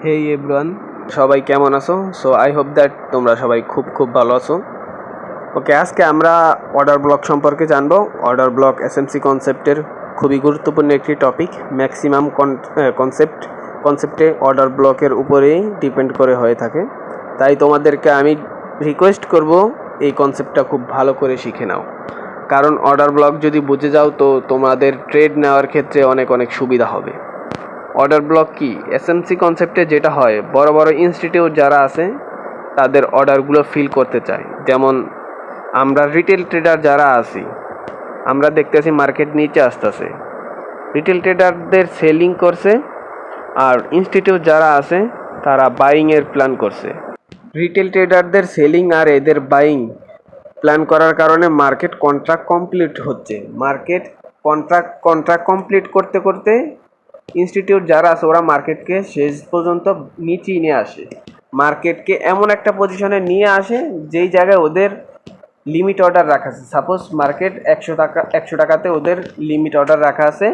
হেই everyone, সবাই কেমন আছো? সো আই হোপ দ্যাট তোমরা সবাই খুব ভালো আছো। ওকে, আজকে আমরা অর্ডার ব্লক সম্পর্কে জানবো। অর্ডার ব্লক এসএমসি কনসেপ্টের খুবই গুরুত্বপূর্ণ একটি টপিক। ম্যাক্সিমাম কনসেপ্টে অর্ডার ব্লকের উপরেই ডিপেন্ড করে হয়ে থাকে। তাই তোমাদেরকে আমি রিকোয়েস্ট করব এই কনসেপ্টটা খুব ভালো করে শিখে নাও, কারণ অর্ডার ব্লক যদি বুঝে যাও তো তোমাদের ট্রেড নেওয়ার ক্ষেত্রে অনেক সুবিধা হবে। অর্ডার ব্লক কি? এসএমসি কনসেপ্টে যেটা হয়, বড় বড় ইনস্টিটিউট যারা আছে তাদের অর্ডারগুলো ফিল করতে চায়। যেমন আমরা রিটেল ট্রেডার যারা আছি, আমরা দেখতেছি মার্কেট নিচে আসতেছে, রিটেল ট্রেডারদের সেলিং করছে, আর ইনস্টিটিউট যারা আছে তারা বাইংয়ের প্ল্যান করছে। রিটেল ট্রেডারদের সেলিং আর এদের বাইং প্ল্যান করার কারণে মার্কেট কন্ট্রাক্ট কমপ্লিট হচ্ছে। মার্কেট কন্ট্রাক্ট কমপ্লিট করতে করতে ইনস্টিটিউট যারা আছে ওরা মার্কেটকে শেষ পর্যন্ত নিচেই নিয়ে আসে, মার্কেটকে এমন একটা পজিশনে নিয়ে আসে যেই জায়গায় ওদের লিমিট অর্ডার রাখা আছে। সাপোজ মার্কেট 100 টাকাতে ওদের লিমিট অর্ডার রাখা আছে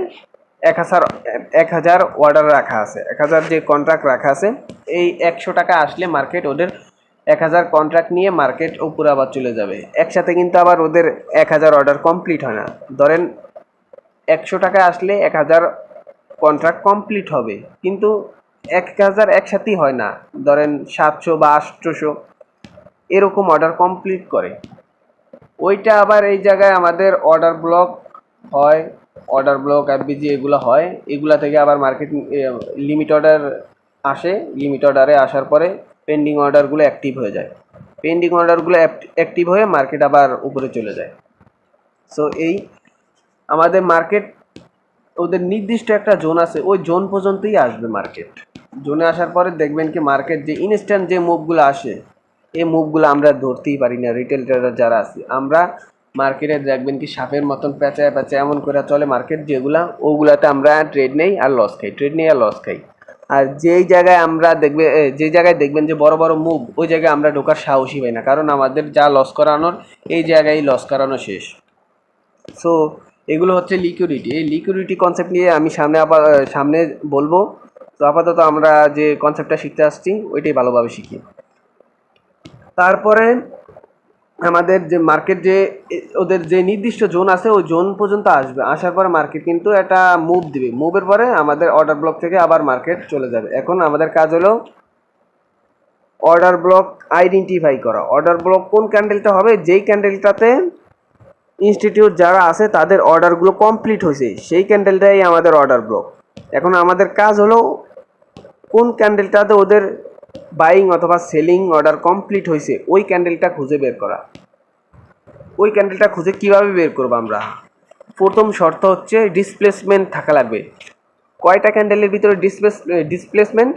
1000 অর্ডার রাখা আছে, 1000 যে কন্ট্রাক্ট রাখা আছে। এই 100 টাকা আসলে মার্কেট ওদের 1000 কন্ট্রাক্ট নিয়ে মার্কেট উপরে আবার চলে যাবে একসাথে, কিন্তু আবার ওদের 1000 অর্ডার কমপ্লিট হয় না। ধরেন 100 টাকায় আসলে 1000 কন্ট্রাক্ট কমপ্লিট হবে, কিন্তু 1000 একসাথেই হয় না। ধরেন 700 বা 800 এরকম অর্ডার কমপ্লিট করে। ওইটা আবার এই জায়গায় আমাদের অর্ডার ব্লক হয়, অর্ডার ব্লক এফবিজি এগুলো হয়। এগুলা থেকে আবার মার্কেট লিমিট অর্ডার আসে, লিমিট অর্ডারে আসার পরে পেন্ডিং অর্ডারগুলো অ্যাক্টিভ হয়ে যায়, পেন্ডিং অর্ডারগুলো অ্যাক্টিভ হয়ে মার্কেট আবার উপরে চলে যায়। সো এই আমাদের মার্কেট, ওদের নির্দিষ্ট একটা জোন আছে, ওই জোন পর্যন্তই আসবে মার্কেট। জোনে আসার পরে দেখবেন কি মার্কেট যে ইনস্ট্যান্ট যে মুভগুলো আসে, এই মুভগুলো আমরা ধরতেই পারি না। রিটেল ট্রেডার যারা আছে, আমরা মার্কেটে দেখবেন কি সাপের মতন পেঁচায় এমন করে চলে মার্কেট, যেগুলা ওগুলাতে আমরা ট্রেড নেই আর লস খাই, ট্রেড নেই আর লস খাই। আর যেই জায়গায় আমরা যে জায়গায় দেখবেন যে বড় বড় মুভ, ওই জায়গায় আমরা ঢোকার সাহসই পাই না, কারণ আমাদের যা লস করানোর এই জায়গায় লস করানো শেষ। সো এগুলো হচ্ছে লিকুইডিটি। এই লিকুইডিটি কনসেপ্ট নিয়ে আমি সামনে বলবো। তো আপাতত আমরা যে কনসেপ্টটা শিখতে আসছি ওইটাই ভালোভাবে শিখি। তারপরে আমাদের যে মার্কেট, যে ওদের যে নির্দিষ্ট জোন আছে ওই জোন পর্যন্ত আসবে, আসার পরে মার্কেট কিন্তু একটা মুভ দিবে, মুভের পরে আমাদের অর্ডার ব্লক থেকে আবার মার্কেট চলে যাবে। এখন আমাদের কাজ হলো অর্ডার ব্লক আইডেন্টিফাই করা। অর্ডার ব্লক কোন ক্যান্ডেলটা হবে, যেই ক্যান্ডেলটাতে ইনস্টিটিউট যারা আছে তাদের অর্ডারগুলো কমপ্লিট হয়েছে, সেই ক্যান্ডেলটাই আমাদের অর্ডার ব্লক। এখন আমাদের কাজ হলো কোন ক্যান্ডেলটাতে ওদের বাইং অথবা সেলিং অর্ডার কমপ্লিট হয়েছে ওই ক্যান্ডেলটা খুঁজে বের করা। ওই ক্যান্ডেলটা খুঁজে কিভাবে বের করবো আমরা? প্রথম শর্ত হচ্ছে ডিসপ্লেসমেন্ট থাকা লাগবে। কয়টা ক্যান্ডেলের ভিতরে ডিসপ্লেসমেন্ট?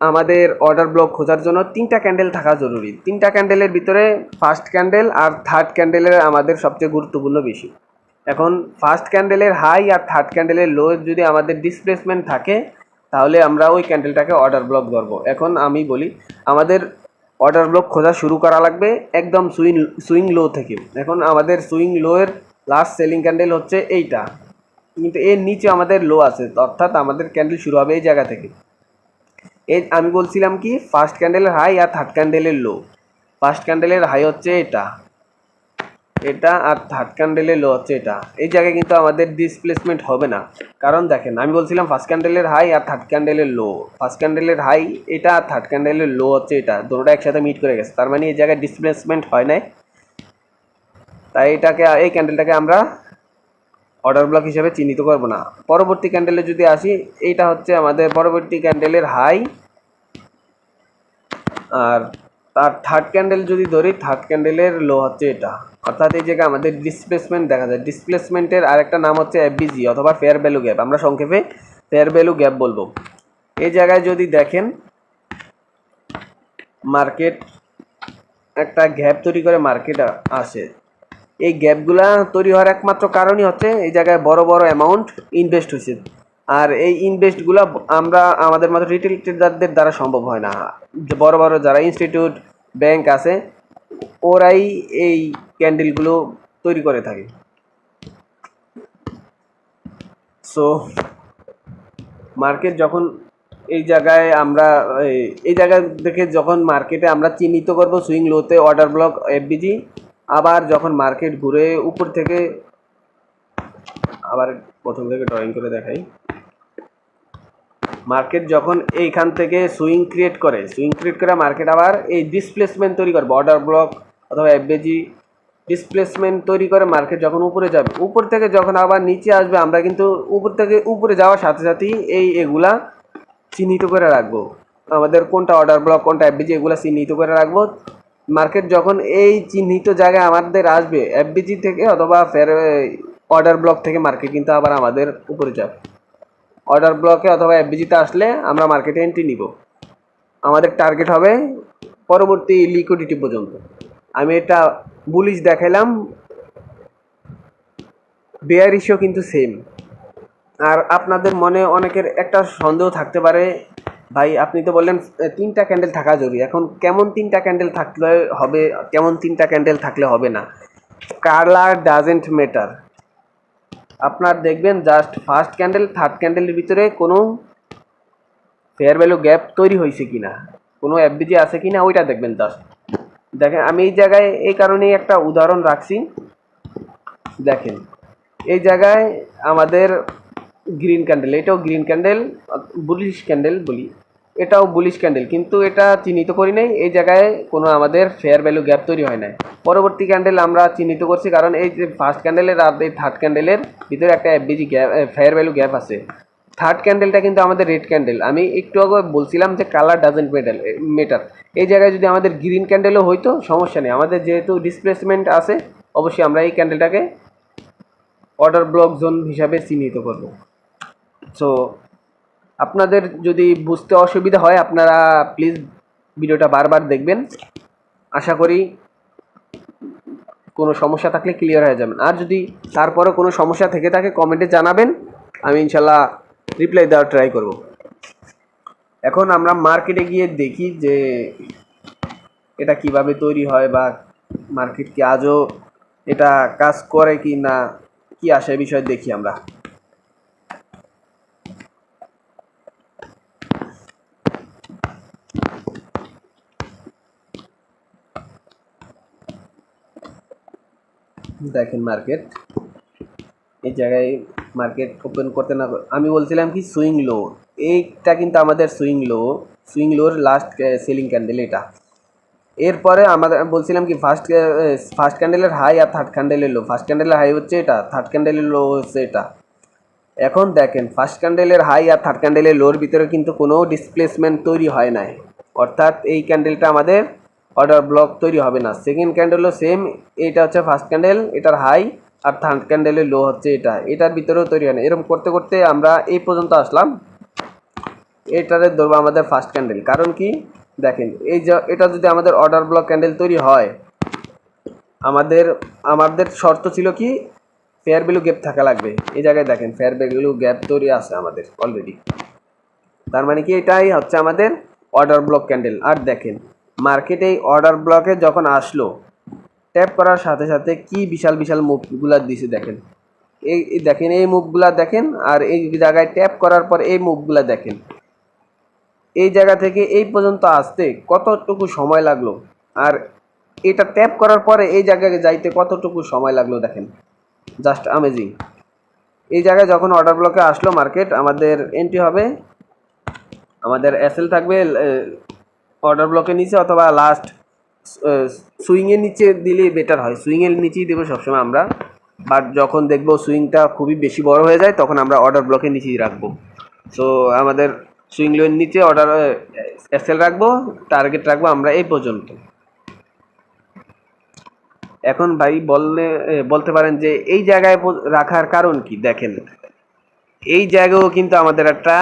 আমাদের অর্ডার ব্লক খোঁজার জন্য 3টা ক্যান্ডেল থাকা জরুরি। 3টা ক্যান্ডেলের ভিতরে ফার্স্ট ক্যান্ডেল আর থার্ড ক্যান্ডেলের আমাদের সবচেয়ে গুরুত্বপূর্ণ বেশি। এখন ফার্স্ট ক্যান্ডেলের হাই আর থার্ড ক্যান্ডেলের লো যদি আমাদের ডিসপ্লেসমেন্ট থাকে, তাহলে আমরা ওই ক্যান্ডেলটাকে অর্ডার ব্লক ধরবো। এখন আমি বলি, আমাদের অর্ডার ব্লক খোঁজা শুরু করা লাগবে একদম সুইং লো থেকে। এখন আমাদের সুইং লোয়ের লাস্ট সেলিং ক্যান্ডেল হচ্ছে এইটা, কিন্তু এর নিচে আমাদের লো আছে, অর্থাৎ আমাদের ক্যান্ডেল শুরু হবে এই জায়গা থেকে। এই আমি বলছিলাম কি ফার্স্ট ক্যান্ডেলের হাই আর থার্ড ক্যান্ডেলের লো। ফার্স্ট ক্যান্ডেলের হাই হচ্ছে এটা, আর থার্ড ক্যান্ডেলের লো হচ্ছে এটা। এই জায়গায় কিন্তু আমাদের ডিসপ্লেসমেন্ট হবে না, কারণ দেখেন আমি বলছিলাম ফার্স্ট ক্যান্ডেলের হাই আর থার্ড ক্যান্ডেলের লো। ফার্স্ট ক্যান্ডেলের হাই এটা আর থার্ড ক্যান্ডেলের লো হচ্ছে এটা, দুটোটা একসাথে মিট করে গেছে, তার মানে এই জায়গায় ডিসপ্লেসমেন্ট হয় নাই। তাই এই ক্যান্ডেলটাকে আমরা অর্ডার ব্লক হিসেবে চিহ্নিত করব না। পরবর্তী ক্যান্ডেলে যদি আসি, এইটা হচ্ছে আমাদের পরবর্তী ক্যান্ডেলের হাই, আর তার থার্ড ক্যান্ডেল যদি ধরি, থার্ড ক্যান্ডেলের লো হচ্ছে এটা। অর্থাৎ এই জায়গায় আমাদের ডিসপ্লেসমেন্ট দেখা যায়। ডিসপ্লেসমেন্টের আরেকটা নাম হচ্ছে এফবিজি অথবা ফেয়ার ভ্যালু গ্যাপ, আমরা সংক্ষেপে ফেয়ার ভ্যালু গ্যাপ বলবো। এই জায়গায় যদি দেখেন মার্কেট একটা গ্যাপ তৈরি করে মার্কেট আসে, এই গ্যাপগুলা তৈরি হওয়ার একমাত্র কারণই হচ্ছে এই জায়গায় বড় বড় অ্যামাউন্ট ইনভেস্ট হয়েছে, আর এই ইনভেস্টগুলো আমাদের মতো রিটেল ট্রেডারদের দ্বারা সম্ভব হয় না। বড় বড় যারা ইনস্টিটিউট ব্যাংক আছে ওরাই এই ক্যান্ডেলগুলো তৈরি করে থাকে। সো মার্কেট যখন এই জায়গায় আমরা এই জায়গা থেকে যখন মার্কেটে আমরা চিহ্নিত করব সুইং লোতে অর্ডার ব্লক এফবিজি, আবার যখন মার্কেট ঘুরে উপর থেকে আবার প্রথম থেকে ড্রয়িং করে দেখাই, মার্কেট যখন এইখান থেকে সুইং ক্রিয়েট করে মার্কেট আবার এই ডিসপ্লেসমেন্ট তৈরি করবে অর্ডার ব্লক অথবা এফবিজি ডিসপ্লেসমেন্ট তৈরি করে মার্কেট যখন উপরে যাবে, উপর থেকে যখন আবার নিচে আসবে আমরা কিন্তু উপর থেকে উপরে যাওয়ার সাথে সাথেই এগুলা চিহ্নিত করে রাখবো, আমাদের কোনটা অর্ডার ব্লক কোনটা এফবিজি এগুলো চিহ্নিত করে রাখবো। মার্কেট যখন এই চিহ্নিত জায়গায় আমাদের আসবে এফবিজি থেকে অথবা ফের অর্ডার ব্লক থেকে মার্কেট কিন্তু আবার আমাদের উপরে যাবে। অর্ডার ব্লকে অথবা এফবিজিতে আসলে আমরা মার্কেটে এন্ট্রি নিব, আমাদের টার্গেট হবে পরবর্তী লিকুইডিটি পর্যন্ত। আমি এটা বুলিশ দেখাইলাম, বেয়ারিশও কিন্তু সেম। আর আপনাদের মনে অনেকের একটা সন্দেহ থাকতে পারে, ভাই আপনি তো বললেন 3টা ক্যান্ডেল থাকা জরুরি, এখন কেমন 3টা ক্যান্ডেল থাকলে হবে, কেমন 3টা ক্যান্ডেল থাকলে হবে না? Colour doesn't matter. আপনার দেখবেন জাস্ট ফার্স্ট ক্যান্ডেল থার্ড ক্যান্ডেলের ভিতরে কোনো ফেয়ার ভ্যালু গ্যাপ তৈরি হয়েছে কিনা, কোনো এফবিজি আছে কিনা ওইটা দেখবেন জাস্ট। দেখেন আমি এই জায়গায় এই কারণেই একটা উদাহরণ রাখছি, দেখেন এই জায়গায় আমাদের গ্রিন ক্যান্ডেল, এটাও গ্রিন ক্যান্ডেল, বুলিশ ক্যান্ডেল বলি, এটাও বুলিশ ক্যান্ডেল, কিন্তু এটা চিহ্নিত করি নাই, এই জায়গায় কোনো আমাদের ফেয়ার ভ্যালু গ্যাপ তৈরি হয় নাই। পরবর্তী ক্যান্ডেল আমরা চিহ্নিত করছি কারণ এই যে ফার্স্ট ক্যান্ডেলের আর এই থার্ড ক্যান্ডেলের ভিতরে একটা FBG gap fair value gap আছে। থার্ড ক্যান্ডেলটা কিন্তু আমাদের রেড ক্যান্ডেল, আমি একটু আগে বলছিলাম যে কালার ডাজেন্ট ম্যাটার। এই জায়গায় যদি আমাদের গ্রিন ক্যান্ডেলও হইতো সমস্যা নেই, আমাদের যেহেতু ডিসপ্লেসমেন্ট আছে অবশ্যই আমরা এই ক্যান্ডেলটাকে অর্ডার ব্লক জোন হিসাবে চিহ্নিত করব। সো আপনাদের যদি বুঝতে অসুবিধা হয় আপনারা প্লিজ ভিডিওটা বারবার দেখবেন, আশা করি কোনো সমস্যা থাকলে ক্লিয়ার হয়ে যাবেন। আর যদি তারপরে কোনো সমস্যা থেকে থাকে কমেন্টে জানাবেন, আমি ইনশাল্লাহ রিপ্লাই দেওয়ার ট্রাই করব। এখন আমরা মার্কেটে গিয়ে দেখি যে এটা কিভাবে তৈরি হয় বা মার্কেট কি আজও এটা কাজ করে কি না, কি আসে বিষয় দেখি আমরা। দেখেন মার্কেট এই জায়গায় মার্কেট ওপেন করতে না, আমি বলছিলাম কি সুইং লো, এইটা কিন্তু আমাদের সুইং লোর লাস্ট সেলিং ক্যান্ডেল এটা। এরপরে আমাদের বলছিলাম কি ফার্স্ট ক্যান্ডেলের হাই আর থার্ড ক্যান্ডেলের লো, ফার্স্ট ক্যান্ডেলের হাই হচ্ছে এটা, থার্ড ক্যান্ডেলের লো হচ্ছে এটা। এখন দেখেন ফার্স্ট ক্যান্ডেলের হাই আর থার্ড ক্যান্ডেলের লোর ভিতরে কিন্তু কোনো ডিসপ্লেসমেন্ট তৈরি হয় নাই, অর্থাৎ এই ক্যান্ডেলটা আমাদের অর্ডার ব্লক তৈরি হবে না। সেকেন্ড ক্যান্ডেলও সেম, এইটা হচ্ছে ফার্স্ট ক্যান্ডেল, এটার হাই আর থার্ড ক্যান্ডেলের লো হচ্ছে এটা, এটার ভিতরেও তৈরি হয় না। এরকম করতে করতে আমরা এই পর্যন্ত আসলাম, এটারে ধরবো আমাদের ফার্স্ট ক্যান্ডেল। কারণ কি দেখেন এই যে এটা যদি আমাদের অর্ডার ব্লক ক্যান্ডেল তৈরি হয়, আমাদের শর্ত ছিল কি ফেয়ার ভ্যালু গ্যাপ থাকা লাগবে। এই জায়গায় দেখেন ফেয়ার ভ্যালু গ্যাপ তৈরি আছে আমাদের অলরেডি, তার মানে কি এটাই হচ্ছে আমাদের অর্ডার ব্লক ক্যান্ডেল। আর দেখেন মার্কেটে এই অর্ডার ব্লকে যখন আসলো ট্যাপ করার সাথে সাথে কি বিশাল বিশাল মুভগুলা দিছে দেখেন, এই দেখেন এই মুভগুলা দেখেন, আর এই জায়গায় ট্যাপ করার পর এই মুভগুলা দেখেন, এই জায়গা থেকে এই পর্যন্ত আসতে কতটুকু সময় লাগলো, আর এটা ট্যাপ করার পরে এই জায়গায় যাইতে কতটুকু সময় লাগলো দেখেন, জাস্ট অ্যামেজিং। এই জায়গায় যখন অর্ডার ব্লকে আসলো মার্কেট, আমাদের এন্ট্রি হবে, আমাদের এসএল থাকবে অর্ডার ব্লকের নিচে অথবা লাস্ট সুইংয়ের নিচে দিলেই বেটার হয়, সুইংয়ের নিচেই দেবো সবসময় আমরা, বাট যখন দেখবো সুইংটা খুবই বেশি বড় হয়ে যায় তখন আমরা অর্ডার ব্লকের নিচেই রাখবো। সো আমাদের সুইং লোয়ের নিচে অর্ডার এসএল রাখবো, টার্গেট রাখবো আমরা এই পর্যন্ত। এখন ভাই বলতে পারেন যে এই জায়গায় রাখার কারণ কি, দেখেন এই জায়গায়ও কিন্তু আমাদের একটা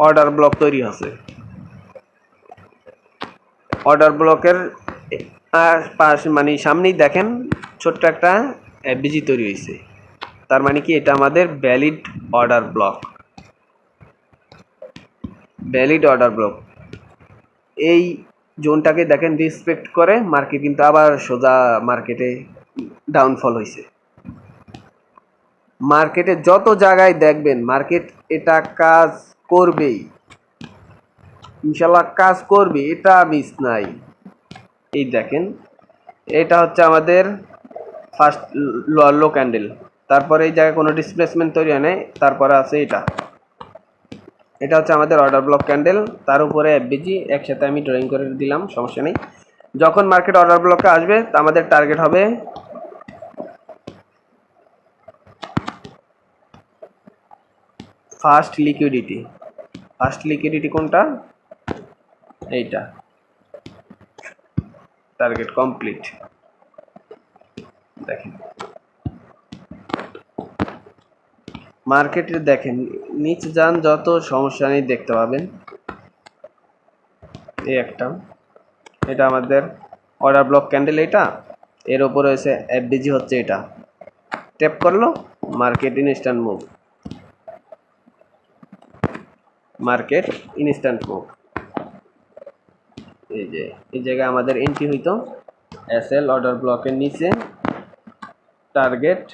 অর্ডার ব্লক তৈরি হচ্ছে, অর্ডার ব্লকের পাশ মানে সামনেই দেখেন ছোট্ট একটা এফবিজি তৈরি হয়েছে, তার মানে কি এটা আমাদের valid order block, valid order block. এই জোনটাকে দেখেন রেসপেক্ট করে মার্কেট কিন্তু আবার সোজা মার্কেটে ডাউনফল হয়েছে। মার্কেটে যত জায়গায় দেখবেন মার্কেট এটা কাজ করবেই, ইনশাল্লাহ কাজ করবে, এটা মিস নাই। এই দেখেন, এটা হচ্ছে আমাদের ফার্স্ট লো ক্যান্ডেল। তারপরে এই জায়গায় কোনো ডিসপ্লেসমেন্ট তৈরি হয় নাই। তারপরে আছে এটা হচ্ছে আমাদের অর্ডার ব্লক ক্যান্ডেল, তার উপরে এফবিজি একসাথে আমি ড্রয়িং করে দিলাম, সমস্যা নেই। যখন মার্কেট অর্ডার ব্লকে আসবে আমাদের টার্গেট হবে ফার্স্ট লিকুইডিটি কোনটা? এইটা। Target complete. দেখেন মার্কেটে, দেখেন নিচে যান যত, সমস্যা নেই, দেখতে পাবেন। এই একটা, এটা আমাদের অর্ডার ব্লক ক্যান্ডেল, এটা এর উপরে হচ্ছে এফবিজি হচ্ছে এটা। ট্যাপ করলো, মার্কেট ইনস্ট্যান্ট মুভ, এই যে এই জায়গায় আমাদের এন্ট্রি হইতো এসএল অর্ডার ব্লকের নিচে, টার্গেট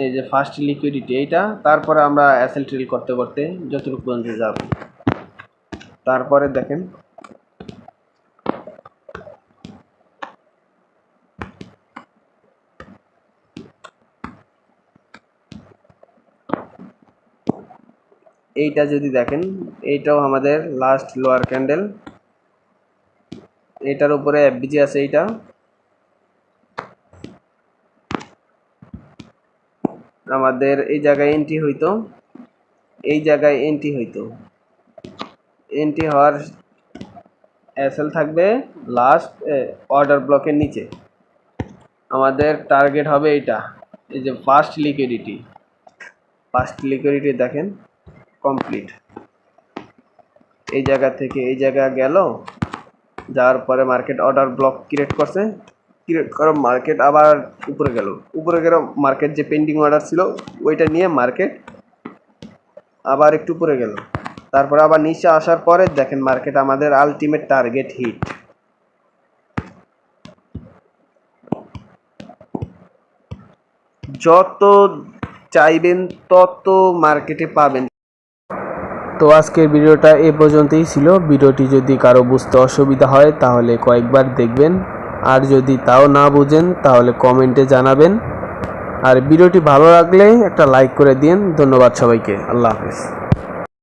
এই যে ফার্স্ট লিকুইডিটি এইটা। তারপরে আমরা এসএল ট্রেল করতে করতে যতটুকু পর্যন্ত যাব। তারপরে দেখেন এইটা যদি দেখেন, এইটাও আমাদের লাস্ট লোয়ার ক্যান্ডেল, এটার উপরে এফবিজি আছে। এইটা আমাদের এই জায়গায় এন্ট্রি হইতো, এন্ট্রি হওয়ার এসএল থাকবে লাস্ট অর্ডার ব্লকের নিচে। আমাদের টার্গেট হবে এইটা, এই যে ফার্স্ট লিকুইডিটি দেখেন কমপ্লিট। এই জায়গা থেকে এই জায়গা গেল, যাওয়ার পরে মার্কেট অর্ডার ব্লক ক্রিয়েট করে মার্কেট আবার উপরে গেল। মার্কেট যে পেন্ডিং অর্ডার ছিল ওইটা নিয়ে মার্কেট আবার একটু উপরে গেল। তারপরে আবার নিচে আসার পরে দেখেন মার্কেট আমাদের আলটিমেট টার্গেট হিট। যত চাইবেন তত মার্কেটে পাবেন। তো আজকের ভিডিওটা এ পর্যন্তই ছিল। ভিডিওটি যদি কারো বুঝতে অসুবিধা হয় তাহলে কয়েকবার দেখবেন, আর যদি তাও না বুঝেন তাহলে কমেন্টে জানাবেন। আর ভিডিওটি ভালো লাগলে একটা লাইক করে দিন। ধন্যবাদ সবাইকে। আল্লাহ হাফেজ।